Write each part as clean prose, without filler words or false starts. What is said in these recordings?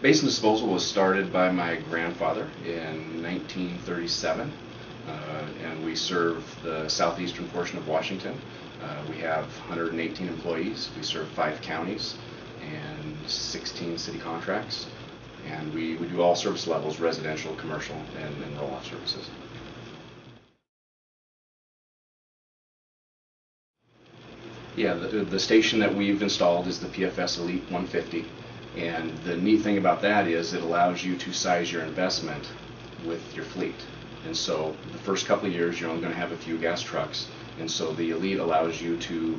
Basin Disposal was started by my grandfather in 1937, and we serve the southeastern portion of Washington. We have 118 employees. We serve 5 counties and 16 city contracts, and we do all service levels: residential, commercial, and roll-off services. Yeah, the station that we've installed is the PFS Elite 150, and the neat thing about that is it allows you to size your investment with your fleet. And so the first couple of years you're only going to have a few gas trucks, and so the Elite allows you to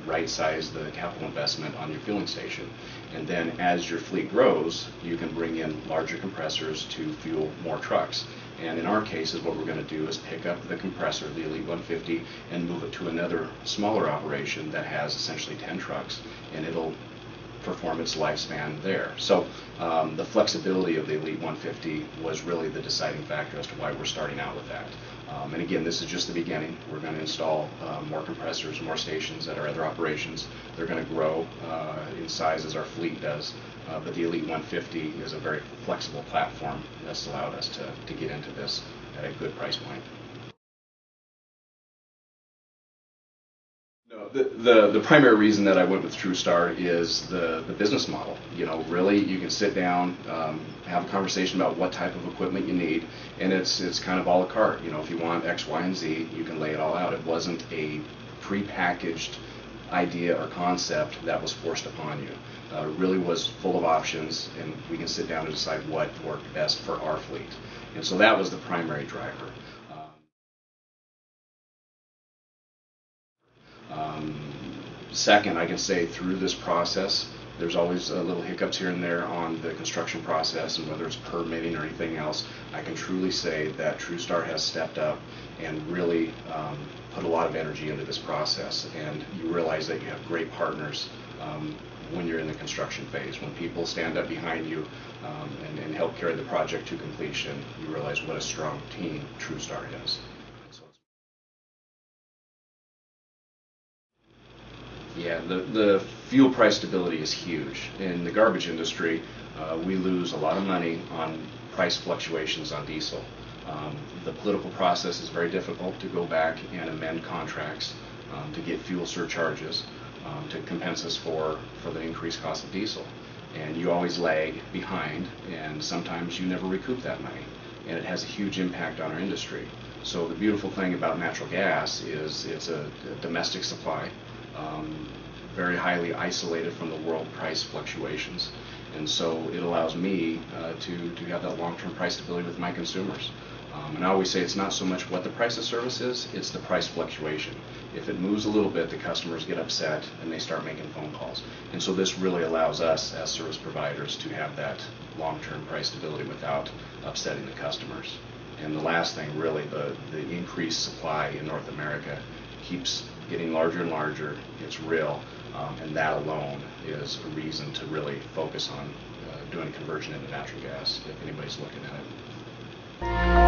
right size the capital investment on your fueling station. And then as your fleet grows, you can bring in larger compressors to fuel more trucks. And in our case, what we're going to do is pick up the compressor, the Elite 150, and move it to another smaller operation that has essentially 10 trucks, and it'll perform its lifespan there. So the flexibility of the Elite 150 was really the deciding factor as to why we're starting out with that. And again, this is just the beginning. We're going to install more compressors, more stations at our other operations. They're going to grow in size as our fleet does. But the Elite 150 is a very flexible platform that's allowed us to get into this at a good price point. No, the primary reason that I went with TruStar is the business model. You know, really, you can sit down, have a conversation about what type of equipment you need, and it's kind of a la carte. You know, if you want X, Y, and Z, you can lay it all out. It wasn't a prepackaged idea or concept that was forced upon you. It really was full of options, and we can sit down and decide what worked best for our fleet. And so that was the primary driver. Second, I can say through this process, there's always little hiccups here and there on the construction process, and whether it's permitting or anything else, I can truly say that TruStar has stepped up and really put a lot of energy into this process. And you realize that you have great partners when you're in the construction phase. When people stand up behind you and help carry the project to completion, you realize what a strong team TruStar is. Yeah, the fuel price stability is huge. In the garbage industry, we lose a lot of money on price fluctuations on diesel. The political process is very difficult to go back and amend contracts to get fuel surcharges to compensate us for the increased cost of diesel. And you always lag behind, and sometimes you never recoup that money. And it has a huge impact on our industry. So the beautiful thing about natural gas is it's a domestic supply. Very highly isolated from the world price fluctuations, and so it allows me to have that long-term price stability with my consumers. And I always say it's not so much what the price of service is, it's the price fluctuation. If it moves a little bit, the customers get upset and they start making phone calls. And so this really allows us as service providers to have that long-term price stability without upsetting the customers. And the last thing, really, the increased supply in North America keeps getting larger and larger. It's real, and that alone is a reason to really focus on doing conversion into natural gas if anybody's looking at it.